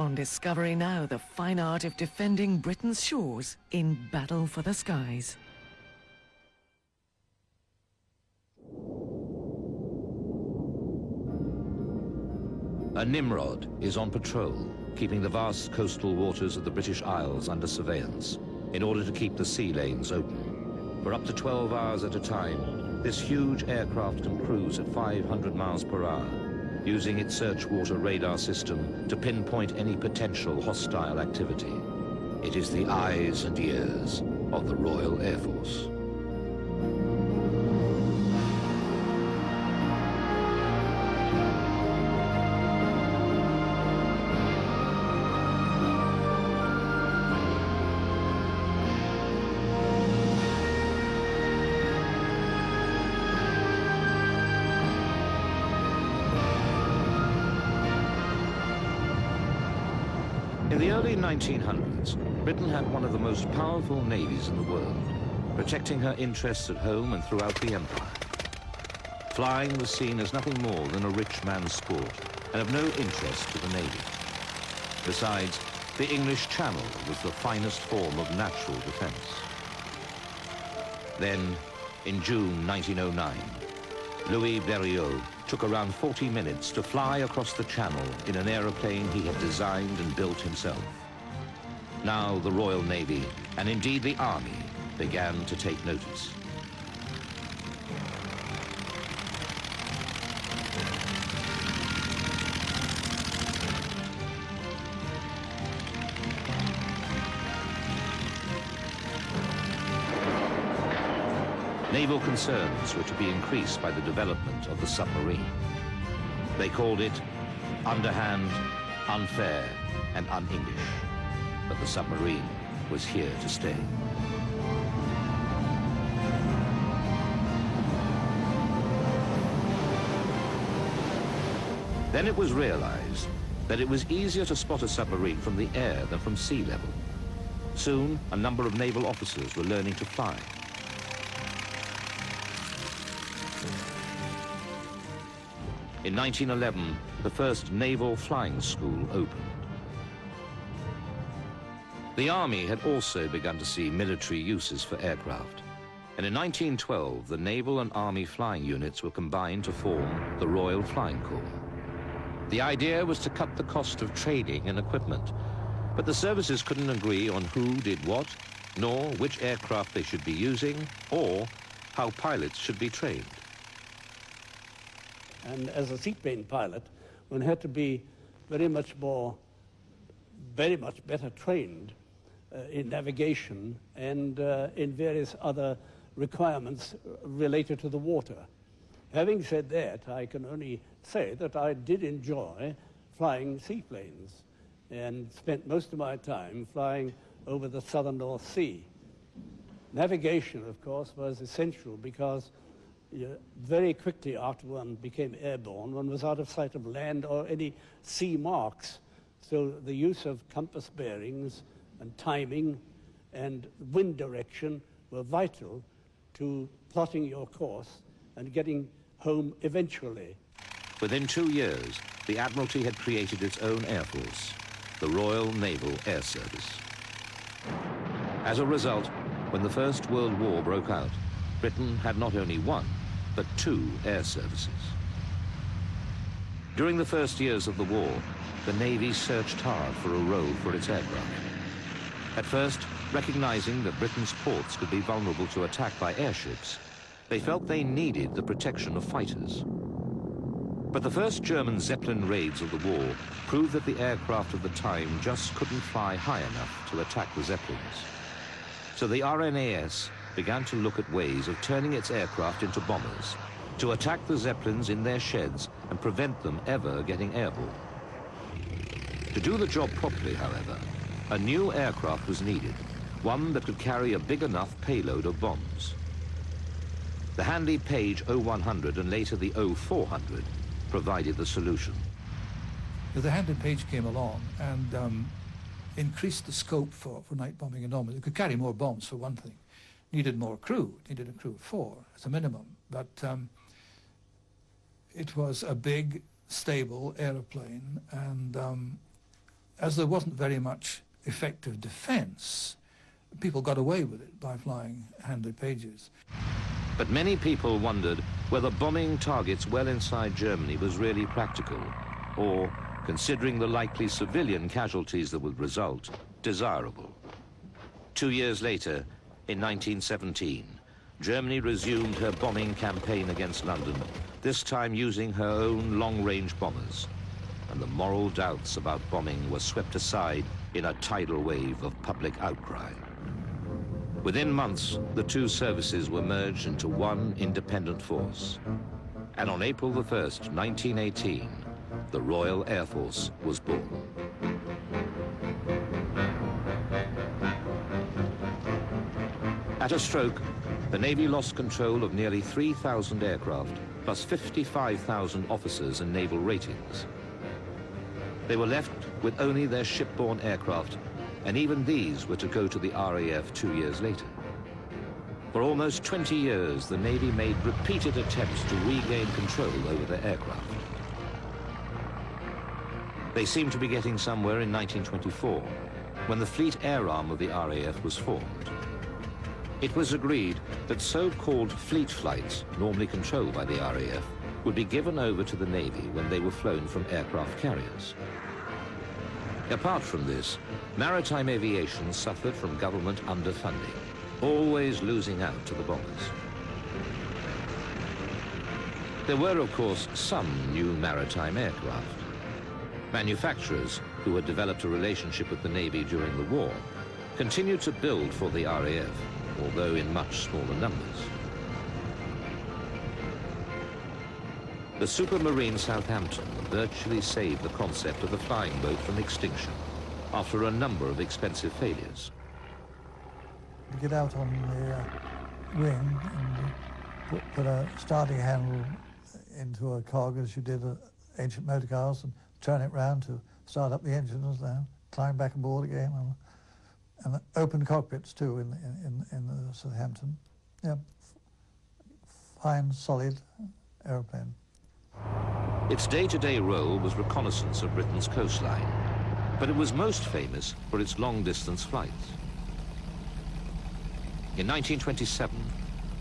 On Discovery Now, the fine art of defending Britain's shores in Battle for the Skies. A Nimrod is on patrol, keeping the vast coastal waters of the British Isles under surveillance in order to keep the sea lanes open. For up to 12 hours at a time, this huge aircraft can cruise at 500 miles per hour, using its search water radar system to pinpoint any potential hostile activity. It is the eyes and ears of the Royal Air Force. In the early 1900s, Britain had one of the most powerful navies in the world, protecting her interests at home and throughout the empire. Flying was seen as nothing more than a rich man's sport and of no interest to the navy. Besides, the English Channel was the finest form of natural defense. Then, in June 1909, Louis Blériot took around 40 minutes to fly across the Channel in an aeroplane he had designed and built himself. Now the Royal Navy, and indeed the Army, began to take notice. Naval concerns were to be increased by the development of the submarine. They called it underhand, unfair, and un-English. But the submarine was here to stay. Then it was realized that it was easier to spot a submarine from the air than from sea level. Soon, a number of naval officers were learning to fly. In 1911, the first naval flying school opened. The Army had also begun to see military uses for aircraft. And in 1912, the Naval and Army flying units were combined to form the Royal Flying Corps. The idea was to cut the cost of training and equipment, but the services couldn't agree on who did what, nor which aircraft they should be using, or how pilots should be trained. And as a seaplane pilot, one had to be very much better trained in navigation and in various other requirements related to the water. Having said that, I can only say that I did enjoy flying seaplanes and spent most of my time flying over the southern North Sea. Navigation, of course, was essential because very quickly after one became airborne, one was out of sight of land or any sea marks. So the use of compass bearings and timing and wind direction were vital to plotting your course and getting home eventually. Within 2 years, the Admiralty had created its own Air Force, the Royal Naval Air Service. As a result, when the First World War broke out, Britain had not only one, but 2 air services. During the first years of the war, the Navy searched hard for a role for its aircraft. At first, recognizing that Britain's ports could be vulnerable to attack by airships, they felt they needed the protection of fighters. But the first German Zeppelin raids of the war proved that the aircraft of the time just couldn't fly high enough to attack the Zeppelins. So the RNAS began to look at ways of turning its aircraft into bombers, to attack the Zeppelins in their sheds and prevent them ever getting airborne. To do the job properly, however, a new aircraft was needed, one that could carry a big enough payload of bombs. The handy Page 0100 and later the 0400 provided the solution. The Handley Page came along and increased the scope for night bombing enormously. It could carry more bombs, for one thing. Needed more crew, needed a crew of 4 as a minimum, but it was a big, stable aeroplane, and as there wasn't very much effective defense, people got away with it by flying Handley Pages. But many people wondered whether bombing targets well inside Germany was really practical, or, considering the likely civilian casualties that would result, desirable. 2 years later, in 1917, Germany resumed her bombing campaign against London, this time using her own long-range bombers. And the moral doubts about bombing were swept aside in a tidal wave of public outcry. Within months, the two services were merged into one independent force. And on April the 1st, 1918, the Royal Air Force was born. At a stroke, the Navy lost control of nearly 3,000 aircraft, plus 55,000 officers and naval ratings. They were left with only their shipborne aircraft, and even these were to go to the RAF 2 years later. For almost 20 years, the Navy made repeated attempts to regain control over their aircraft. They seemed to be getting somewhere in 1924, when the Fleet Air Arm of the RAF was formed. It was agreed that so-called fleet flights, normally controlled by the RAF, would be given over to the Navy when they were flown from aircraft carriers. Apart from this, maritime aviation suffered from government underfunding, always losing out to the bombers. There were, of course, some new maritime aircraft. Manufacturers, who had developed a relationship with the Navy during the war, continued to build for the RAF, although in much smaller numbers. The Supermarine Southampton virtually saved the concept of the flying boat from extinction after a number of expensive failures. You get out on the wing and put a starting handle into a cog as you did ancient motor cars and turn it round to start up the engines, then climb back aboard again, and open cockpits too in the Southampton. Yeah, fine, solid aeroplane. Its day-to-day role was reconnaissance of Britain's coastline, but it was most famous for its long-distance flights. In 1927,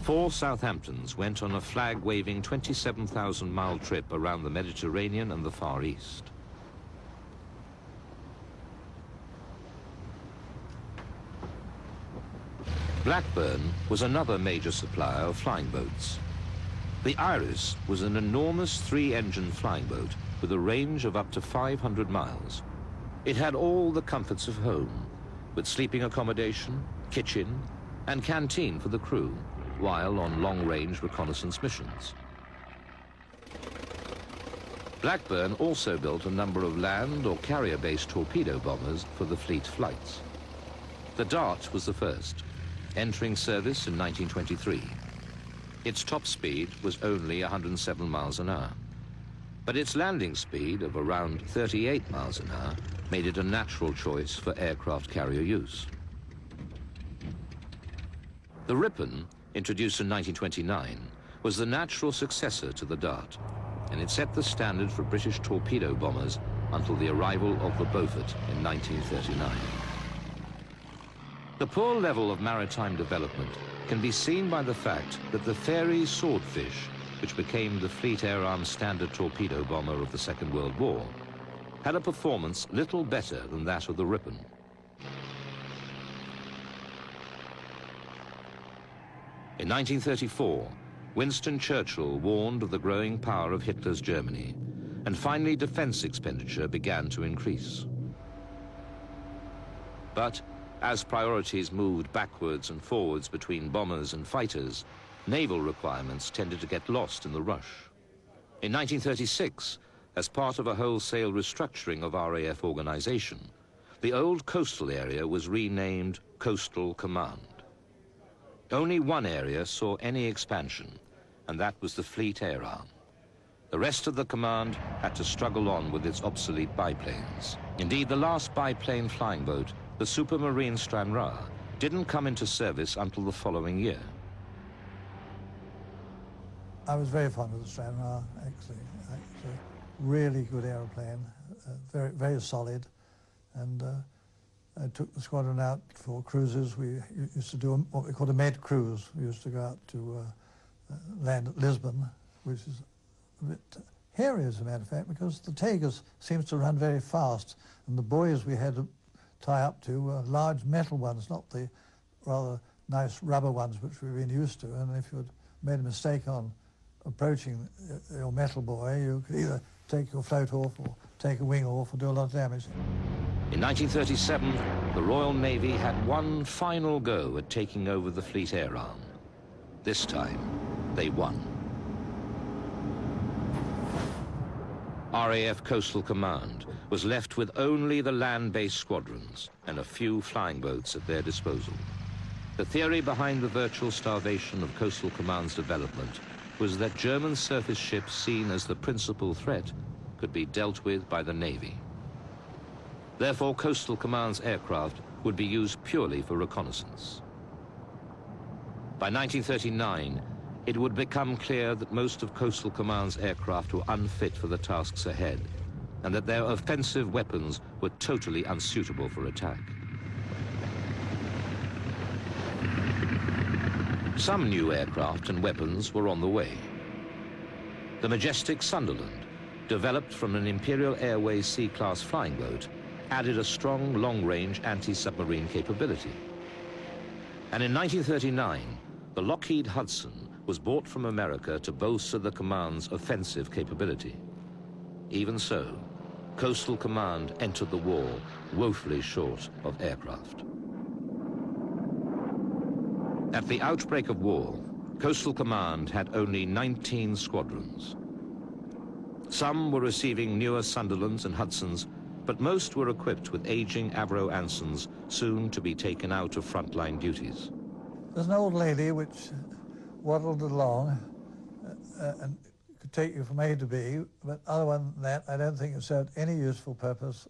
4 Southamptons went on a flag-waving 27,000-mile trip around the Mediterranean and the Far East. Blackburn was another major supplier of flying boats. The Iris was an enormous 3-engine flying boat with a range of up to 500 miles. It had all the comforts of home, with sleeping accommodation, kitchen, and canteen for the crew, while on long-range reconnaissance missions. Blackburn also built a number of land or carrier-based torpedo bombers for the fleet flights. The Dart was the first, entering service in 1923. Its top speed was only 107 miles an hour, but its landing speed of around 38 miles an hour made it a natural choice for aircraft carrier use. The Ripon, introduced in 1929, was the natural successor to the Dart, and it set the standard for British torpedo bombers until the arrival of the Beaufort in 1939. The poor level of maritime development can be seen by the fact that the Fairey Swordfish, which became the Fleet Air Arm standard torpedo bomber of the Second World War, had a performance little better than that of the Ripon. In 1934, Winston Churchill warned of the growing power of Hitler's Germany, and finally defense expenditure began to increase. But as priorities moved backwards and forwards between bombers and fighters, naval requirements tended to get lost in the rush. In 1936, as part of a wholesale restructuring of RAF organization, the old coastal area was renamed Coastal Command. Only one area saw any expansion, and that was the Fleet Air Arm. The rest of the command had to struggle on with its obsolete biplanes. Indeed, the last biplane flying boat, the Supermarine Stranraer, didn't come into service until the following year. I was very fond of the Stranraer, actually. Really good aeroplane, very, very solid, And I took the squadron out for cruises. We used to do what we called a med cruise. We used to go out to land at Lisbon, which is a bit hairy, as a matter of fact, because the Tagus seems to run very fast, and the buoys we had to tie up to were large metal ones, not the rather nice rubber ones which we've been used to. And if you had made a mistake on approaching your metal buoy, you could either take your float off or take a wing off or do a lot of damage. In 1937, the Royal Navy had one final go at taking over the fleet air arm. This time, they won. RAF Coastal Command was left with only the land-based squadrons and a few flying boats at their disposal. The theory behind the virtual starvation of Coastal Command's development was that German surface ships seen as the principal threat could be dealt with by the Navy. Therefore, Coastal Command's aircraft would be used purely for reconnaissance. By 1939, it would become clear that most of Coastal Command's aircraft were unfit for the tasks ahead, and that their offensive weapons were totally unsuitable for attack. Some new aircraft and weapons were on the way. The majestic Sunderland, developed from an Imperial Airways C-class flying boat, added a strong long-range anti-submarine capability. And in 1939, the Lockheed Hudson was bought from America to bolster the command's offensive capability. Even so, Coastal Command entered the war woefully short of aircraft. At the outbreak of war, Coastal Command had only 19 squadrons. Some were receiving newer Sunderlands and Hudsons, but most were equipped with aging Avro Ansons, soon to be taken out of frontline duties. There's an old lady which waddled along and could take you from A to B, but other than that, I don't think it served any useful purpose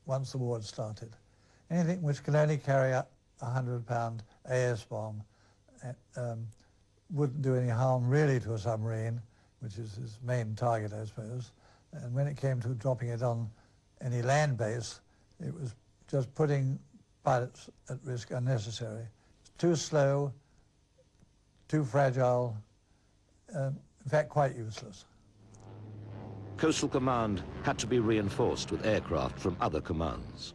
once the war had started. Anything which can only carry a 100-pound AS bomb wouldn't do any harm really to a submarine, which is his main target, I suppose. And when it came to dropping it on any land base, it was just putting pilots at risk unnecessary. It's too slow, too fragile, in fact quite useless. Coastal Command had to be reinforced with aircraft from other commands.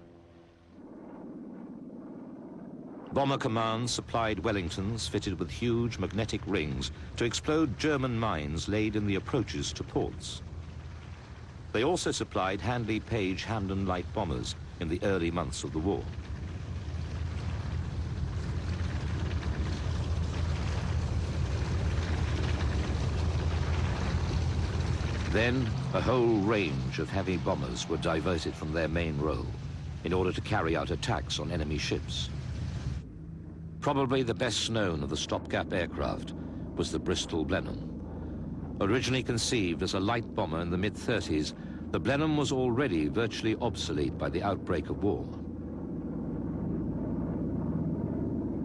Bomber Command supplied Wellingtons fitted with huge magnetic rings to explode German mines laid in the approaches to ports. They also supplied Handley Page Hamden light bombers in the early months of the war. Then, a whole range of heavy bombers were diverted from their main role in order to carry out attacks on enemy ships. Probably the best known of the stopgap aircraft was the Bristol Blenheim. Originally conceived as a light bomber in the mid-30s, the Blenheim was already virtually obsolete by the outbreak of war.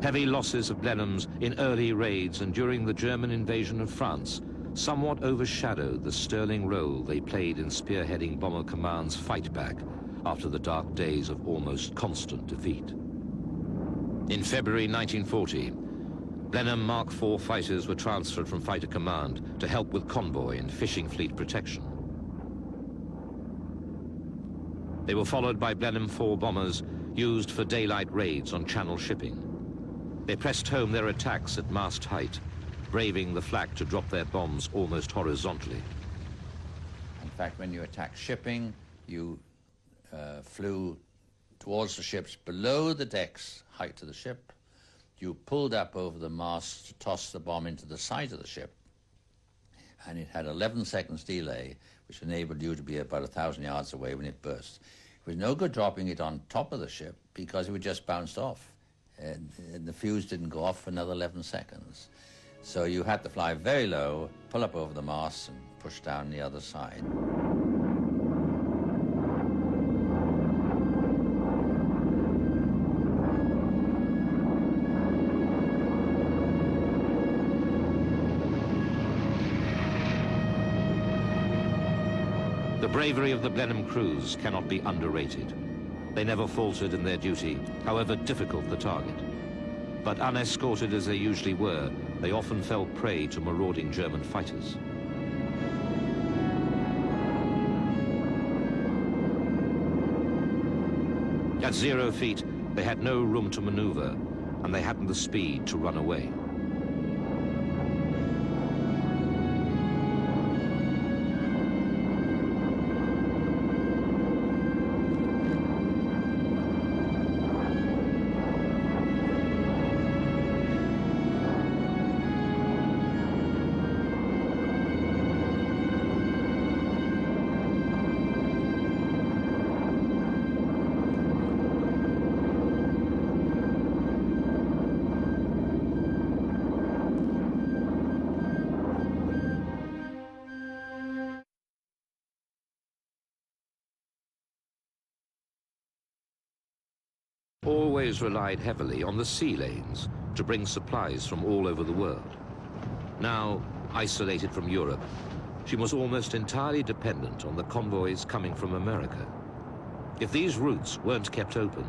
Heavy losses of Blenheims in early raids and during the German invasion of France somewhat overshadowed the sterling role they played in spearheading Bomber Command's fight back after the dark days of almost constant defeat. In February 1940, Blenheim Mark IV fighters were transferred from Fighter Command to help with convoy and fishing fleet protection. They were followed by Blenheim IV bombers used for daylight raids on Channel shipping. They pressed home their attacks at mast height, braving the flak to drop their bombs almost horizontally. In fact, when you attacked shipping, you flew towards the ships below the decks height of the ship. You pulled up over the mast to toss the bomb into the side of the ship, and it had 11 seconds delay, which enabled you to be about 1,000 yards away when it burst. It was no good dropping it on top of the ship because it would just bounce off, and the fuse didn't go off for another 11 seconds. So you had to fly very low, pull up over the mast, and push down the other side. The bravery of the Blenheim crews cannot be underrated. They never faltered in their duty, however difficult the target. But unescorted as they usually were, they often fell prey to marauding German fighters. At 0 feet, they had no room to maneuver, and they hadn't the speed to run away. Always relied heavily on the sea lanes to bring supplies from all over the world. Now, isolated from Europe, she was almost entirely dependent on the convoys coming from America. If these routes weren't kept open,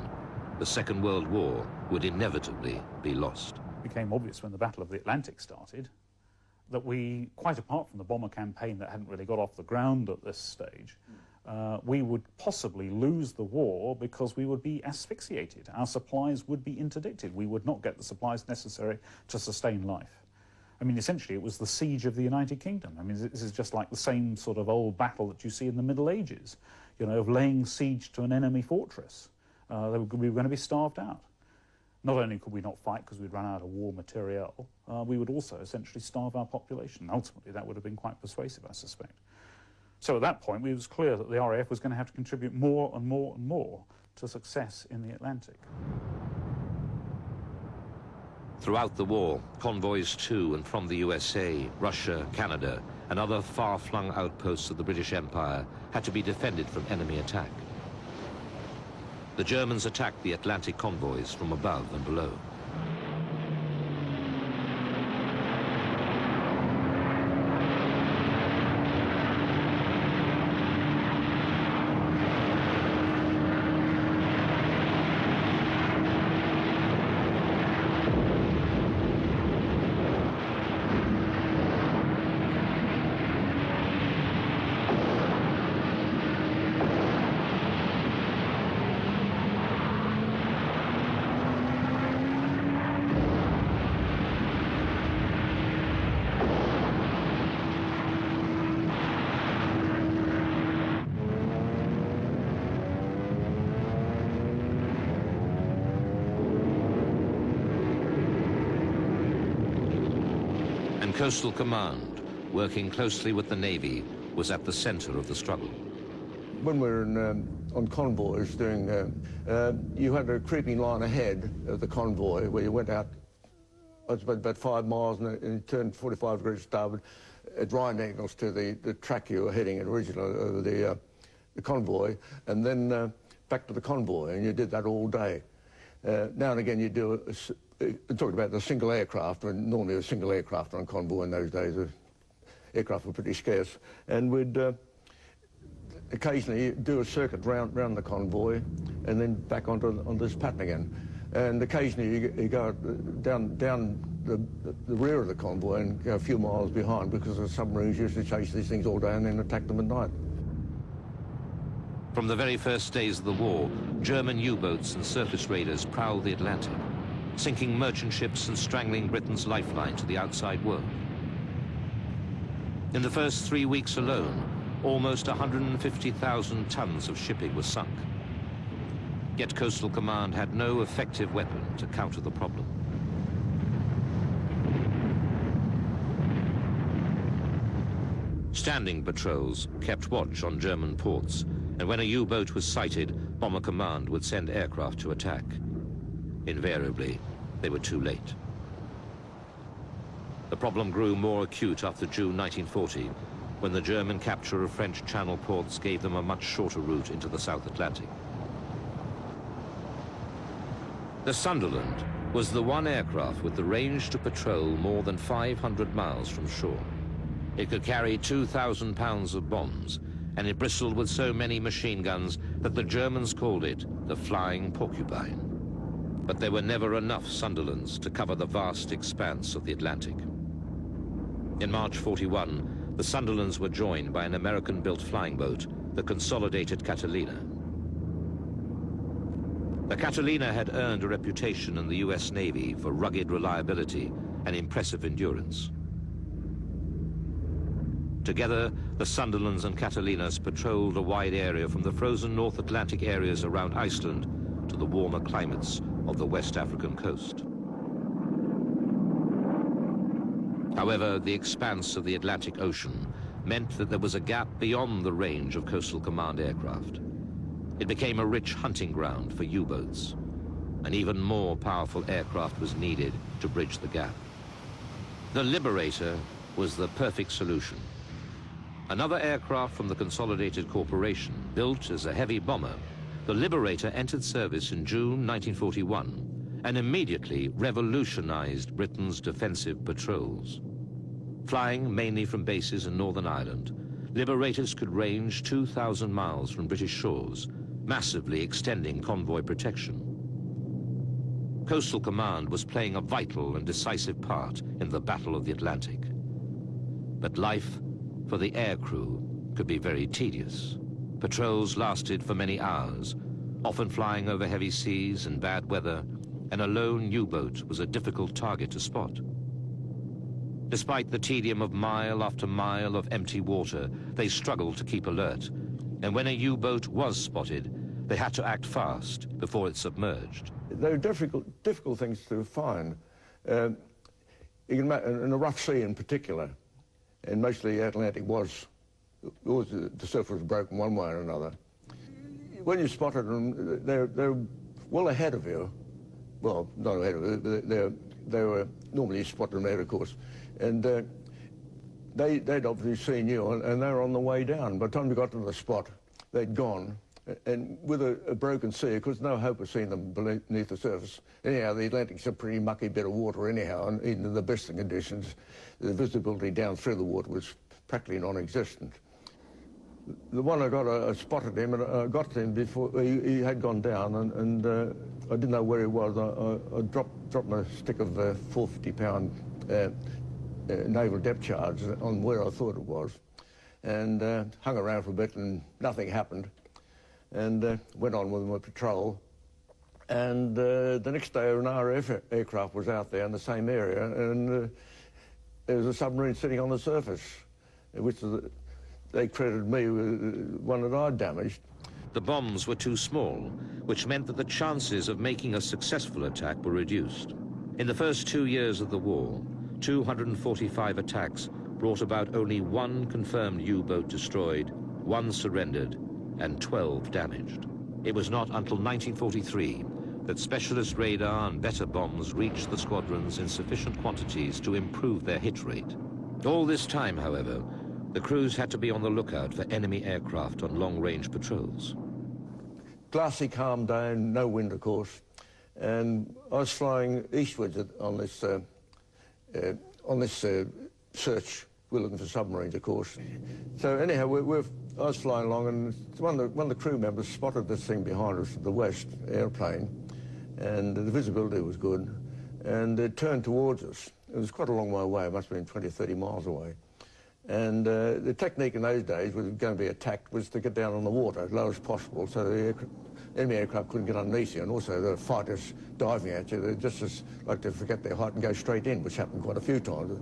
the Second World War would inevitably be lost. It became obvious when the Battle of the Atlantic started that we, quite apart from the bomber campaign that hadn't really got off the ground at this stage, we would possibly lose the war because we would be asphyxiated. Our supplies would be interdicted. We would not get the supplies necessary to sustain life. I mean, essentially, it was the siege of the United Kingdom. I mean, this is just like the same sort of old battle that you see in the Middle Ages, you know, of laying siege to an enemy fortress. We were going to be starved out. Not only could we not fight because we'd run out of war material, we would also essentially starve our population. Ultimately, that would have been quite persuasive, I suspect. So at that point, it was clear that the RAF was going to have to contribute more and more and more to success in the Atlantic. Throughout the war, convoys to and from the USA, Russia, Canada, and other far-flung outposts of the British Empire had to be defended from enemy attack. The Germans attacked the Atlantic convoys from above and below. Coastal Command, working closely with the Navy, was at the center of the struggle. When we were on convoys doing, you had a creeping line ahead of the convoy where you went out about 5 miles and you turned 45 degrees starboard at right angles to the track you were heading originally over the convoy, and then back to the convoy, and you did that all day. Now and again you do talking about the single aircraft, and normally a single aircraft on convoy in those days. Aircraft were pretty scarce, and we'd occasionally do a circuit round the convoy, and then back onto this pattern again. And occasionally you go down the rear of the convoy and go a few miles behind, because the submarines used to chase these things all day and then attack them at night. From the very first days of the war, German U-boats and surface raiders prowled the Atlantic, sinking merchant ships and strangling Britain's lifeline to the outside world. In the first 3 weeks alone, almost 150,000 tons of shipping was sunk. Yet Coastal Command had no effective weapon to counter the problem. Standing patrols kept watch on German ports, and when a U-boat was sighted, Bomber Command would send aircraft to attack. Invariably, they were too late. The problem grew more acute after June 1940, when the German capture of French Channel ports gave them a much shorter route into the South Atlantic. The Sunderland was the one aircraft with the range to patrol more than 500 miles from shore. It could carry 2,000 pounds of bombs and it bristled with so many machine guns that the Germans called it the Flying Porcupine. But there were never enough Sunderlands to cover the vast expanse of the Atlantic. In March 41, the Sunderlands were joined by an American-built flying boat, the Consolidated Catalina. The Catalina had earned a reputation in the US Navy for rugged reliability and impressive endurance. Together, the Sunderlands and Catalinas patrolled a wide area from the frozen North Atlantic areas around Iceland to the warmer climates of the West African coast. However, the expanse of the Atlantic Ocean meant that there was a gap beyond the range of Coastal Command aircraft. It became a rich hunting ground for U-boats. An even more powerful aircraft was needed to bridge the gap. The Liberator was the perfect solution. Another aircraft from the Consolidated Corporation, built as a heavy bomber, the Liberator entered service in June 1941 and immediately revolutionized Britain's defensive patrols. Flying mainly from bases in Northern Ireland, Liberators could range 2,000 miles from British shores, massively extending convoy protection. Coastal Command was playing a vital and decisive part in the Battle of the Atlantic. But life for the aircrew could be very tedious. Patrols lasted for many hours, often flying over heavy seas and bad weather, and a lone U-boat was a difficult target to spot. Despite the tedium of mile after mile of empty water, they struggled to keep alert, and when a U-boat was spotted, they had to act fast before it submerged. They were difficult things to find. You can imagine, in a rough sea in particular, and mostly the Atlantic was the surf was broken one way or another. When you spotted them, they're well ahead of you. Well, not ahead of you, but they were normally you spot them ahead, of course. And they'd obviously seen you, and they were on the way down. By the time you got to the spot, they'd gone. And with a broken sea, of course, no hope of seeing them beneath the surface. Anyhow, the Atlantic's a pretty mucky bit of water anyhow, and even in the best of conditions, the visibility down through the water was practically non-existent. The one I spotted him, and I got to him before he had gone down, and I didn't know where he was. I dropped my stick of 450-pound naval depth charge on where I thought it was, and hung around for a bit, and nothing happened. And went on with my patrol. And the next day, an RAF aircraft was out there in the same area, and there was a submarine sitting on the surface, which they credited me with one that I'd damaged. The bombs were too small, which meant that the chances of making a successful attack were reduced. In the first 2 years of the war, 245 attacks brought about only one confirmed U-boat destroyed, one surrendered, and 12 damaged. It was not until 1943 that specialist radar and better bombs reached the squadrons in sufficient quantities to improve their hit rate. All this time, however, the crews had to be on the lookout for enemy aircraft on long-range patrols. Glassy, calm day, no wind, of course, and I was flying eastwards on this search. We're looking for submarines, of course. So anyhow, I was flying along, and one of the crew members spotted this thing behind us, the West airplane, and the visibility was good, and it turned towards us. It was quite a long way away. It must have been 20, 30 miles away. And the technique in those days was going to be attacked was to get down on the water as low as possible, so the enemy aircraft couldn't get underneath you, and also the fighters diving at you, they just as like to forget their height and go straight in, which happened quite a few times.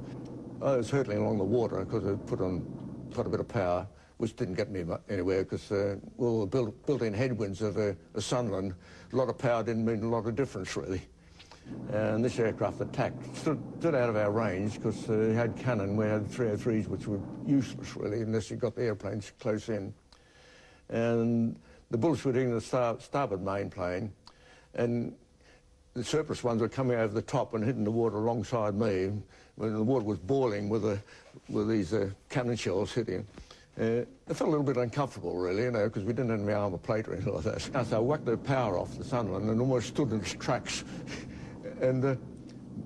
I was hurtling along the water because I put on quite a bit of power, which didn't get me anywhere because all the built-in headwinds of a Sunderland, a lot of power didn't mean a lot of difference, really. And this aircraft attacked, stood out of our range because it had cannon. We had 303s, which were useless, really, unless you got the airplanes close in. And the bullets were hitting the starboard main plane, and the surplus ones were coming over the top and hitting the water alongside me when the water was boiling with these cannon shells hitting. I felt a little bit uncomfortable, really, you know, because we didn't have any armour plate or anything like that. So I whacked the power off the Sunderland and almost stood in its tracks. And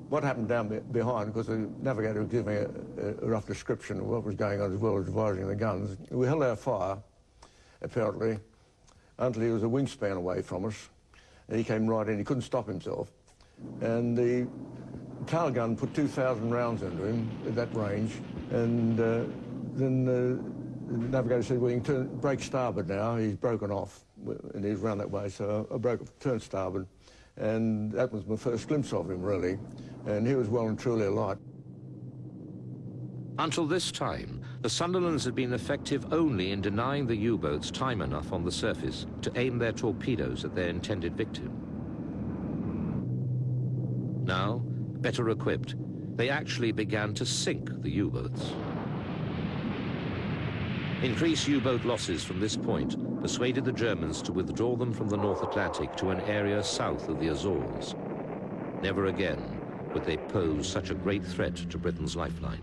what happened down behind, because the navigator was giving a rough description of what was going on as well as advising the guns, we held our fire, apparently, until he was a wingspan away from us. And he came right in. He couldn't stop himself. And the tail gun put 2,000 rounds into him at that range. And then the navigator said, well, you can break starboard now. He's broken off. And he's round that way. So I turned starboard. And that was my first glimpse of him, really. And he was well and truly alight. Until this time, the Sunderlands had been effective only in denying the U-boats time enough on the surface to aim their torpedoes at their intended victim. Now, better equipped, they actually began to sink the U-boats. Increased U-boat losses from this point persuaded the Germans to withdraw them from the North Atlantic to an area south of the Azores. Never again would they pose such a great threat to Britain's lifeline.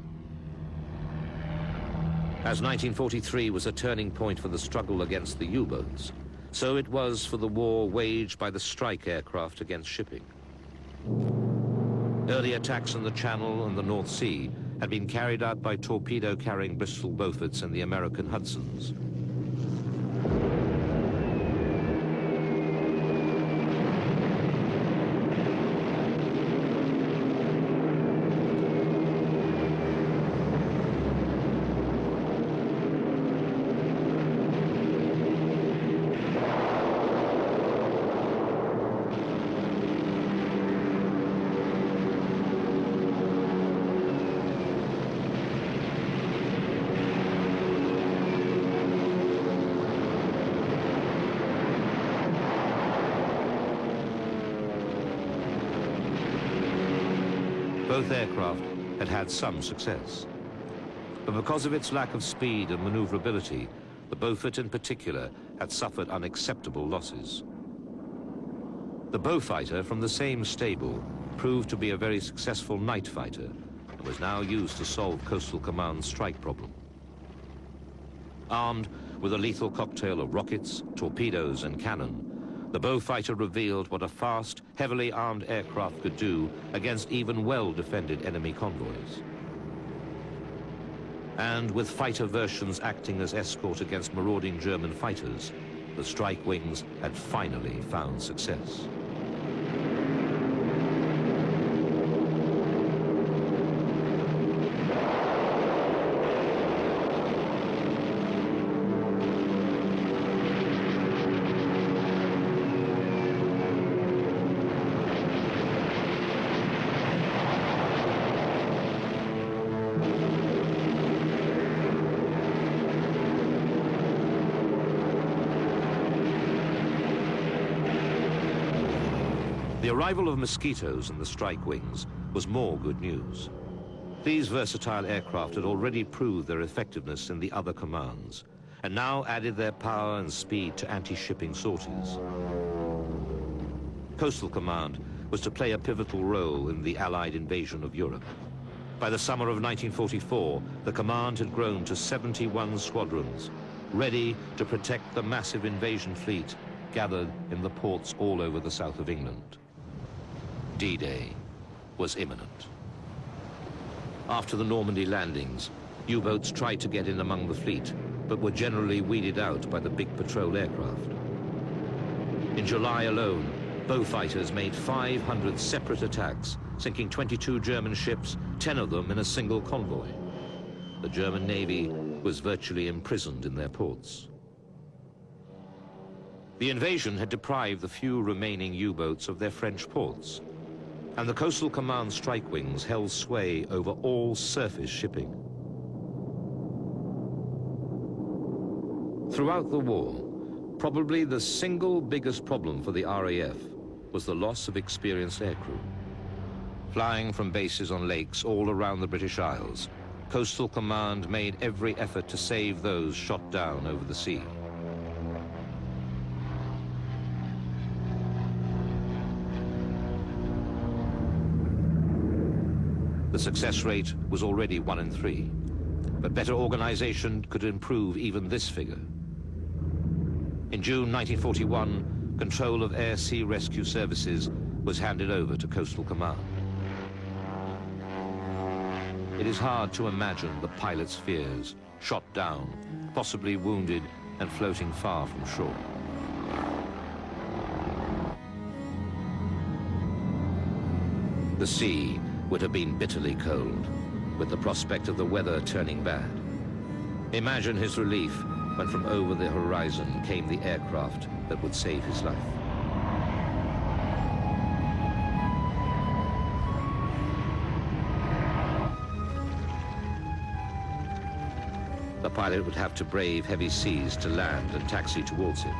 As 1943 was a turning point for the struggle against the U-boats, so it was for the war waged by the strike aircraft against shipping. Early attacks in the Channel and the North Sea had been carried out by torpedo-carrying Bristol Beauforts and the American Hudsons. Both aircraft had had some success. But because of its lack of speed and maneuverability, the Beaufort in particular had suffered unacceptable losses. The Beaufighter from the same stable proved to be a very successful night fighter and was now used to solve Coastal Command's strike problem. Armed with a lethal cocktail of rockets, torpedoes and cannon, the Beaufighter revealed what a fast, heavily armed aircraft could do against even well-defended enemy convoys. And with fighter versions acting as escort against marauding German fighters, the strike wings had finally found success. The arrival of Mosquitoes in the strike wings was more good news. These versatile aircraft had already proved their effectiveness in the other commands, and now added their power and speed to anti-shipping sorties. Coastal Command was to play a pivotal role in the Allied invasion of Europe. By the summer of 1944, the command had grown to 71 squadrons, ready to protect the massive invasion fleet gathered in the ports all over the south of England. D-Day was imminent. After the Normandy landings, U-boats tried to get in among the fleet, but were generally weeded out by the big patrol aircraft. In July alone, Beaufighters made 500 separate attacks, sinking 22 German ships, 10 of them in a single convoy. The German Navy was virtually imprisoned in their ports. The invasion had deprived the few remaining U-boats of their French ports, and the Coastal Command strike wings held sway over all surface shipping. Throughout the war, probably the single biggest problem for the RAF was the loss of experienced aircrew. Flying from bases on lakes all around the British Isles, Coastal Command made every effort to save those shot down over the sea. The success rate was already 1 in 3, but better organization could improve even this figure. In June 1941, control of air-sea rescue services was handed over to Coastal Command. It is hard to imagine the pilots' fears, shot down, possibly wounded, and floating far from shore. The sea would have been bitterly cold, with the prospect of the weather turning bad. Imagine his relief when from over the horizon came the aircraft that would save his life. The pilot would have to brave heavy seas to land and taxi towards him.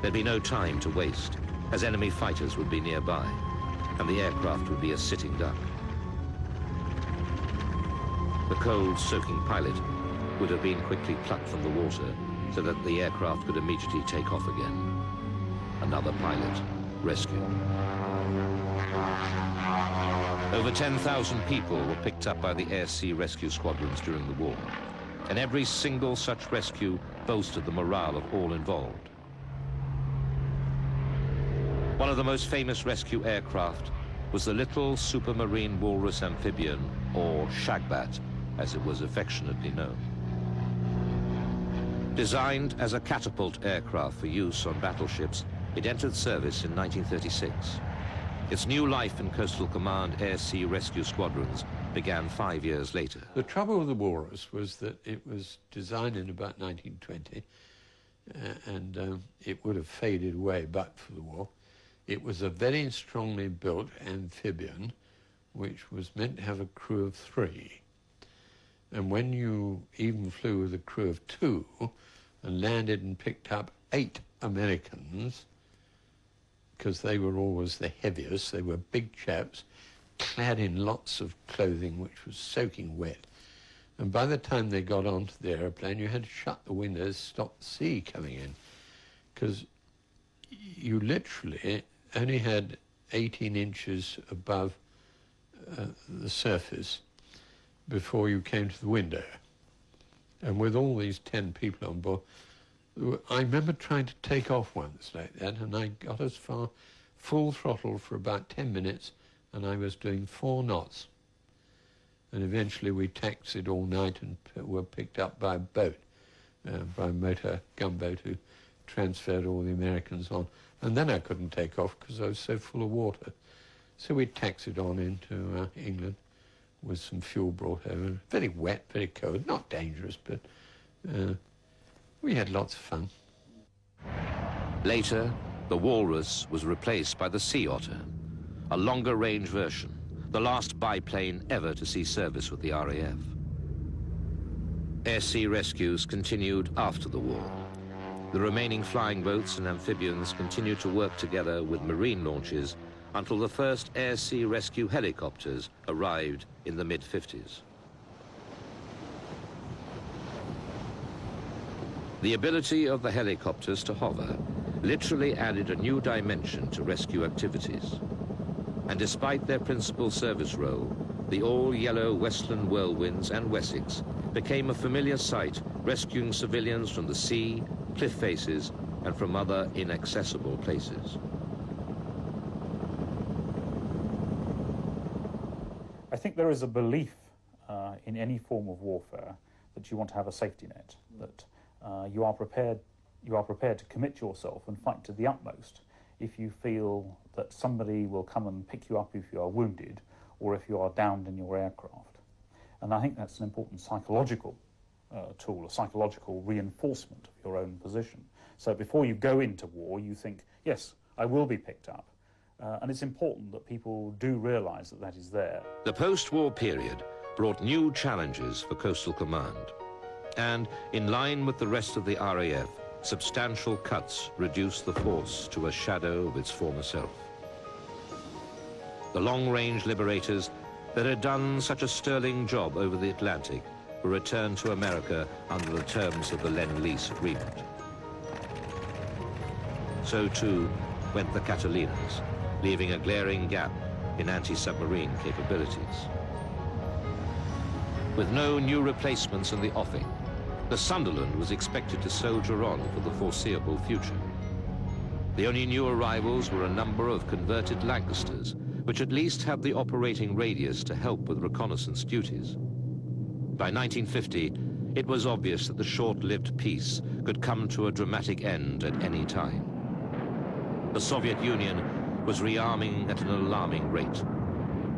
There'd be no time to waste, as enemy fighters would be nearby, and the aircraft would be a sitting duck. The cold, soaking pilot would have been quickly plucked from the water so that the aircraft could immediately take off again. Another pilot rescued. Over 10,000 people were picked up by the air-sea rescue squadrons during the war, and every single such rescue boasted the morale of all involved. One of the most famous rescue aircraft was the little supermarine walrus amphibian, or Shagbat, as it was affectionately known. Designed as a catapult aircraft for use on battleships, it entered service in 1936. Its new life in Coastal Command air-sea rescue squadrons began 5 years later. The trouble with the walrus was that it was designed in about 1920, and it would have faded away but for the war. It was a very strongly built amphibian, which was meant to have a crew of 3. And when you even flew with a crew of 2 and landed and picked up 8 Americans, because they were always the heaviest, they were big chaps, clad in lots of clothing which was soaking wet. And by the time they got onto the aeroplane, you had to shut the windows, stop the sea coming in, because you literally only had 18 inches above the surface before you came to the window. And with all these 10 people on board, I remember trying to take off once like that, and I got as far full throttle for about 10 minutes, and I was doing 4 knots. And eventually we taxied all night and were picked up by a boat, by a motor gunboat who transferred all the Americans on. And then I couldn't take off because I was so full of water. So we taxied on into England with some fuel brought over. Very wet, very cold, not dangerous, but we had lots of fun. Later, the Walrus was replaced by the Sea Otter, a longer-range version, the last biplane ever to see service with the RAF. Air-sea rescues continued after the war. The remaining flying boats and amphibians continued to work together with marine launches until the first air-sea rescue helicopters arrived in the mid-50s. The ability of the helicopters to hover literally added a new dimension to rescue activities. And despite their principal service role, the all-yellow Westland Whirlwinds and Wessex became a familiar sight, rescuing civilians from the sea, cliff faces, and from other inaccessible places. I think there is a belief in any form of warfare that you want to have a safety net, that you are prepared to commit yourself and fight to the utmost if you feel that somebody will come and pick you up if you are wounded or if you are downed in your aircraft. And I think that's an important psychological tool, a psychological reinforcement of your own position. So before you go into war, you think, yes, I will be picked up. And it's important that people do realise that that is there. The post-war period brought new challenges for Coastal Command. And in line with the rest of the RAF, substantial cuts reduced the force to a shadow of its former self. The long-range liberators that had done such a sterling job over the Atlantic were returned to America under the terms of the Lend-Lease Agreement. So too went the Catalinas, leaving a glaring gap in anti-submarine capabilities. With no new replacements in the offing, the Sunderland was expected to soldier on for the foreseeable future. The only new arrivals were a number of converted Lancasters, which at least had the operating radius to help with reconnaissance duties. By 1950, it was obvious that the short-lived peace could come to a dramatic end at any time. The Soviet Union was rearming at an alarming rate,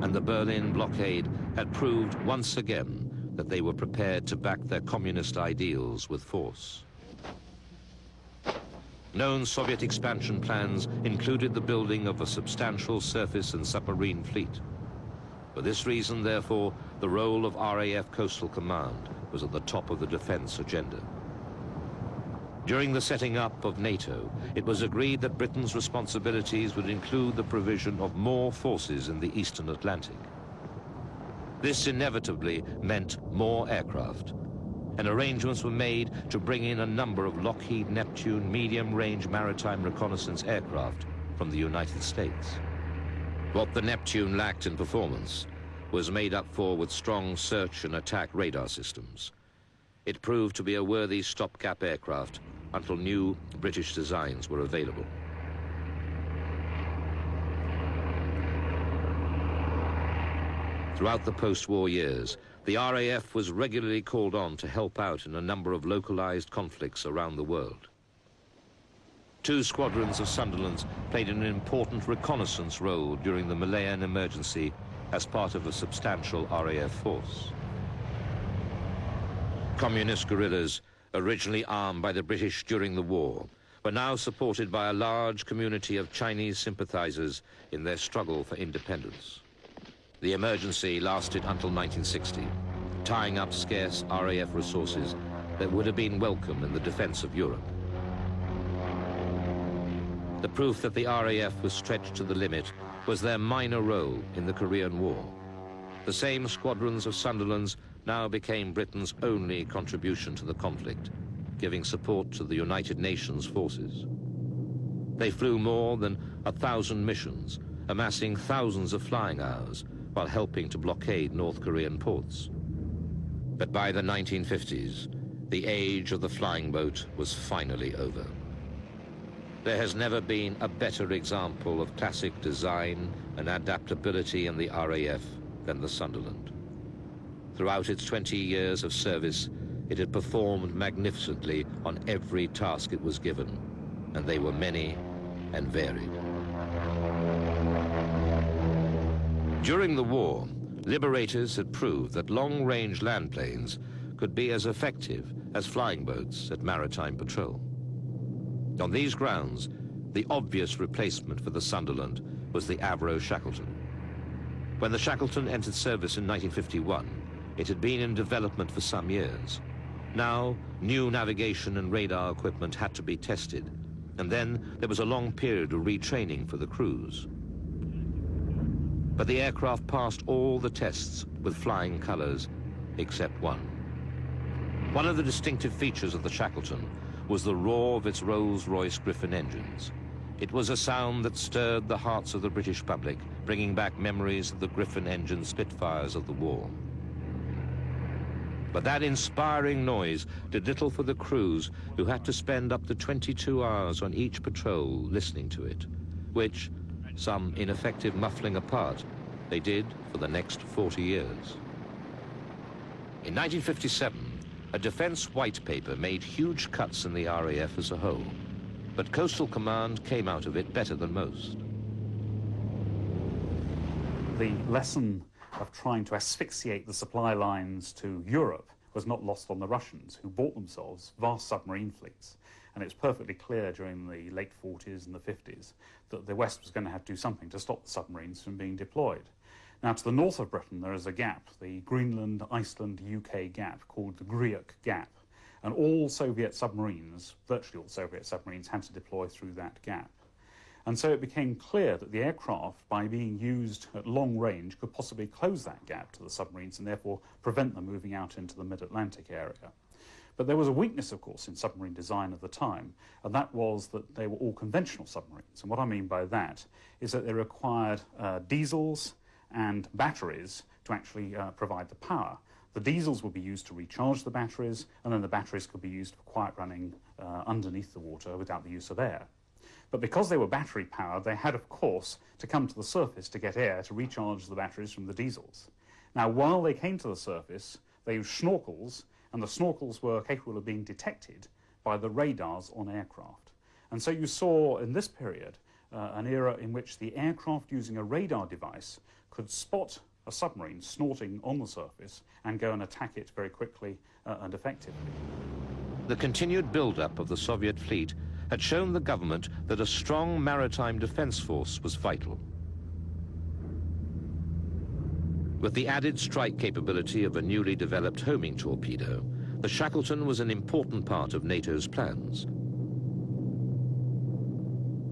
and the Berlin blockade had proved once again that they were prepared to back their communist ideals with force. Known Soviet expansion plans included the building of a substantial surface and submarine fleet. For this reason, therefore, the role of RAF Coastal Command was at the top of the defense agenda. During the setting up of NATO, it was agreed that Britain's responsibilities would include the provision of more forces in the Eastern Atlantic. This inevitably meant more aircraft, and arrangements were made to bring in a number of Lockheed Neptune medium-range maritime reconnaissance aircraft from the United States. What the Neptune lacked in performance was made up for with strong search and attack radar systems. It proved to be a worthy stopgap aircraft until new British designs were available. Throughout the post-war years, the RAF was regularly called on to help out in a number of localized conflicts around the world. 2 squadrons of Sunderlands played an important reconnaissance role during the Malayan emergency as part of a substantial RAF force. Communist guerrillas, originally armed by the British during the war, were now supported by a large community of Chinese sympathizers in their struggle for independence. The emergency lasted until 1960, tying up scarce RAF resources that would have been welcome in the defense of Europe. The proof that the RAF was stretched to the limit was their minor role in the Korean War. The same squadrons of Sunderlands now became Britain's only contribution to the conflict, giving support to the United Nations forces. They flew more than 1,000 missions, amassing thousands of flying hours while helping to blockade North Korean ports. But by the 1950s, the age of the flying boat was finally over. There has never been a better example of classic design and adaptability in the RAF than the Sunderland. Throughout its 20 years of service, it had performed magnificently on every task it was given, and they were many and varied. During the war, liberators had proved that long-range land planes could be as effective as flying boats at maritime patrol. On these grounds, the obvious replacement for the Sunderland was the Avro Shackleton. When the Shackleton entered service in 1951, it had been in development for some years. Now, new navigation and radar equipment had to be tested, and then there was a long period of retraining for the crews. But the aircraft passed all the tests with flying colors, except one. One of the distinctive features of the Shackleton was the roar of its Rolls-Royce Griffon engines. It was a sound that stirred the hearts of the British public, bringing back memories of the Griffon engine Spitfires of the war. But that inspiring noise did little for the crews, who had to spend up to 22 hours on each patrol listening to it, which, some ineffective muffling apart, they did for the next 40 years. In 1957, a defense white paper made huge cuts in the RAF as a whole, but Coastal Command came out of it better than most. The lesson of trying to asphyxiate the supply lines to Europe was not lost on the Russians, who bought themselves vast submarine fleets. And it's perfectly clear during the late 40s and the 50s that the West was going to have to do something to stop the submarines from being deployed. Now, to the north of Britain, there is a gap, the Greenland, Iceland, UK gap, called the Griuk Gap. And all Soviet submarines, virtually all Soviet submarines, had to deploy through that gap. And so it became clear that the aircraft, by being used at long range, could possibly close that gap to the submarines and therefore prevent them moving out into the mid-Atlantic area. But there was a weakness, of course, in submarine design at the time, and that was that they were all conventional submarines. And what I mean by that is that they required diesels and batteries to actually provide the power. The diesels would be used to recharge the batteries, and then the batteries could be used for quiet running underneath the water without the use of air. But because they were battery-powered, they had, of course, to come to the surface to get air to recharge the batteries from the diesels. Now, while they came to the surface, they used schnorkels, and the snorkels were capable of being detected by the radars on aircraft. And so you saw in this period an era in which the aircraft using a radar device could spot a submarine snorting on the surface and go and attack it very quickly and effectively. The continued build-up of the Soviet fleet had shown the government that a strong maritime defense force was vital. With the added strike capability of a newly developed homing torpedo, the Shackleton was an important part of NATO's plans.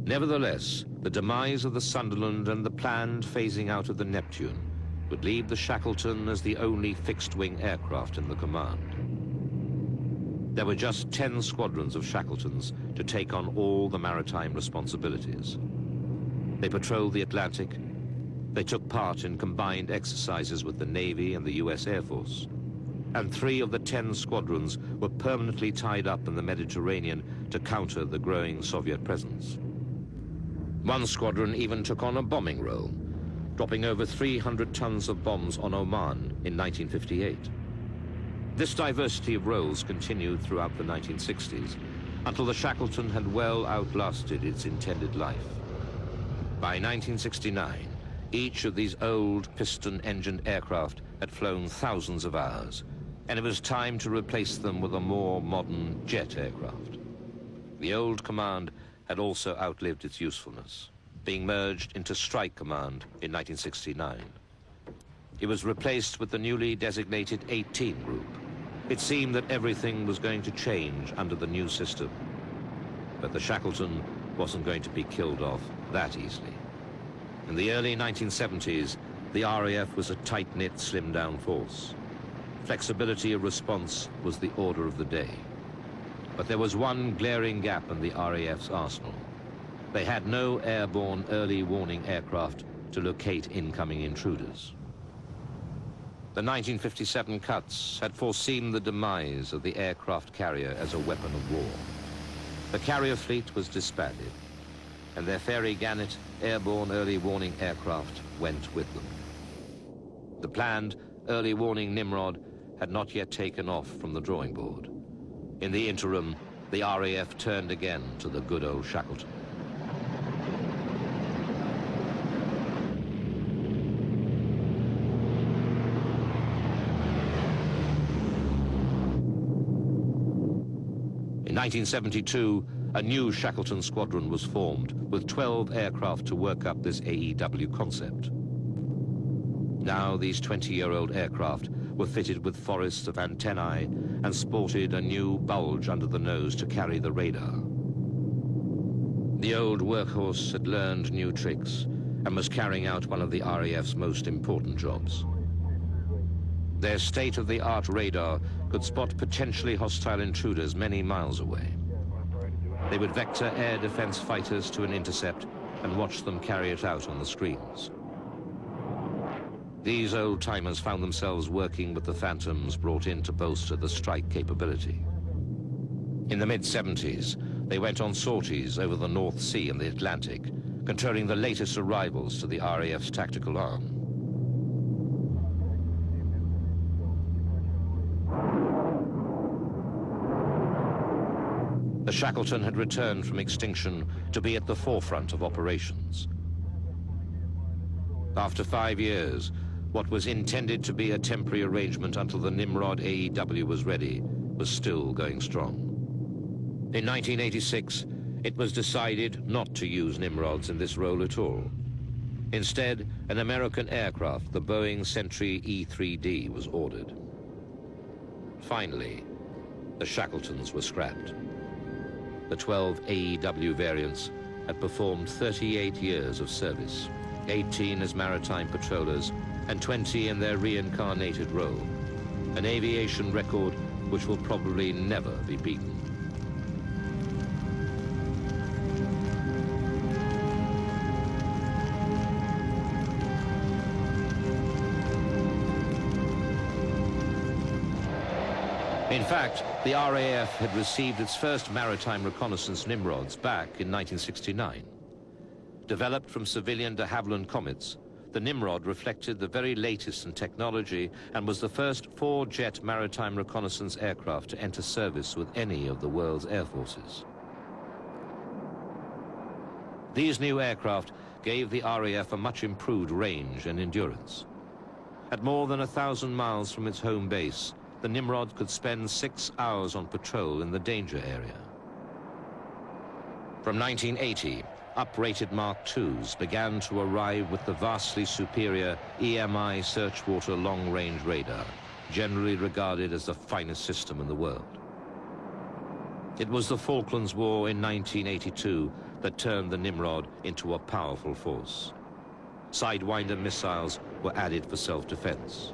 Nevertheless, the demise of the Sunderland and the planned phasing out of the Neptune would leave the Shackleton as the only fixed-wing aircraft in the command. There were just 10 squadrons of Shackletons to take on all the maritime responsibilities. They patrolled the Atlantic. They took part in combined exercises with the Navy and the US Air Force. And 3 of the 10 squadrons were permanently tied up in the Mediterranean to counter the growing Soviet presence. One squadron even took on a bombing role, dropping over 300 tons of bombs on Oman in 1958. This diversity of roles continued throughout the 1960s until the Shackleton had well outlasted its intended life. By 1969, each of these old piston-engined aircraft had flown thousands of hours, and it was time to replace them with a more modern jet aircraft. The old command had also outlived its usefulness, being merged into Strike Command in 1969. It was replaced with the newly designated 18 Group. It seemed that everything was going to change under the new system, but the Shackleton wasn't going to be killed off that easily. In the early 1970s, the RAF was a tight-knit, slimmed-down force. Flexibility of response was the order of the day. But there was one glaring gap in the RAF's arsenal. They had no airborne early warning aircraft to locate incoming intruders. The 1957 cuts had foreseen the demise of the aircraft carrier as a weapon of war. The carrier fleet was disbanded, and their Fairey Gannet airborne early warning aircraft went with them. The planned early warning Nimrod had not yet taken off from the drawing board. In the interim, the RAF turned again to the good old Shackleton. In 1972, a new Shackleton squadron was formed with 12 aircraft to work up this AEW concept. Now these 20-year-old aircraft were fitted with forests of antennae and sported a new bulge under the nose to carry the radar. The old workhorse had learned new tricks and was carrying out one of the RAF's most important jobs. Their state-of-the-art radar could spot potentially hostile intruders many miles away. They would vector air defense fighters to an intercept and watch them carry it out on the screens. These old-timers found themselves working with the Phantoms brought in to bolster the strike capability. In the mid-70s, they went on sorties over the North Sea and the Atlantic, controlling the latest arrivals to the RAF's tactical arm. The Shackleton had returned from extinction to be at the forefront of operations. After 5 years, what was intended to be a temporary arrangement until the Nimrod AEW was ready was still going strong. In 1986, it was decided not to use Nimrods in this role at all. Instead, an American aircraft, the Boeing Century E-3D, was ordered. Finally, the Shackletons were scrapped. The 12 AEW variants had performed 38 years of service, 18 as maritime patrollers and 20 in their reincarnated role, an aviation record which will probably never be beaten. In fact, the RAF had received its first maritime reconnaissance Nimrods back in 1969. Developed from civilian de Havilland comets, The Nimrod reflected the very latest in technology and was the first four-jet maritime reconnaissance aircraft to enter service with any of the world's air forces. These new aircraft gave the RAF a much improved range and endurance. At more than 1,000 miles from its home base, the Nimrod could spend 6 hours on patrol in the danger area. From 1980, uprated Mark IIs began to arrive with the vastly superior EMI Searchwater long-range radar, generally regarded as the finest system in the world. It was the Falklands War in 1982 that turned the Nimrod into a powerful force. Sidewinder missiles were added for self-defense.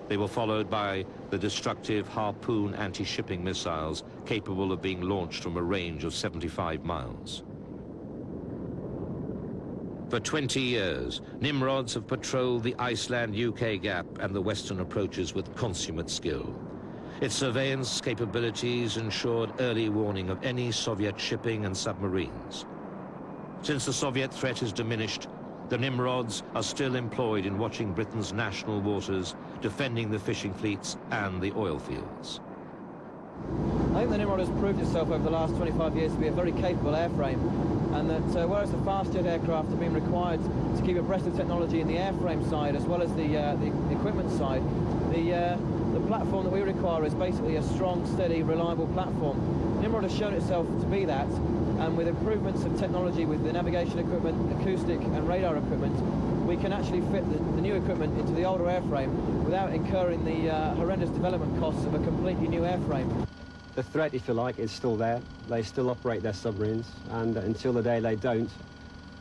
They were followed by the destructive Harpoon anti-shipping missiles capable of being launched from a range of 75 miles. For 20 years, Nimrods have patrolled the Iceland-UK gap and the western approaches with consummate skill. Its surveillance capabilities ensured early warning of any Soviet shipping and submarines. Since the Soviet threat has diminished, the Nimrods are still employed in watching Britain's national waters, defending the fishing fleets and the oil fields. I think the Nimrod has proved itself over the last 25 years to be a very capable airframe, and that whereas the fast jet aircraft have been required to keep abreast of technology in the airframe side as well as the equipment side, the platform that we require is basically a strong, steady, reliable platform. Nimrod has shown itself to be that, and with improvements of technology with the navigation equipment, acoustic and radar equipment, we can actually fit the new equipment into the older airframe without incurring the horrendous development costs of a completely new airframe. The threat, if you like, is still there. They still operate their submarines, and until the day they don't,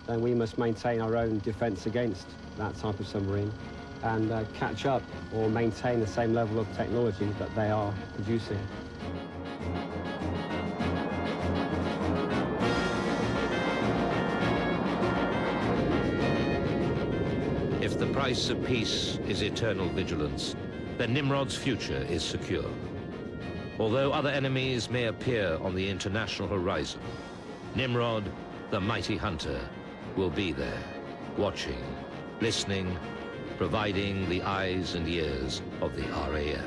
then we must maintain our own defence against that type of submarine and catch up or maintain the same level of technology that they are producing. If the price of peace is eternal vigilance, then Nimrod's future is secure. Although other enemies may appear on the international horizon, Nimrod, the mighty hunter, will be there, watching, listening, providing the eyes and ears of the RAF.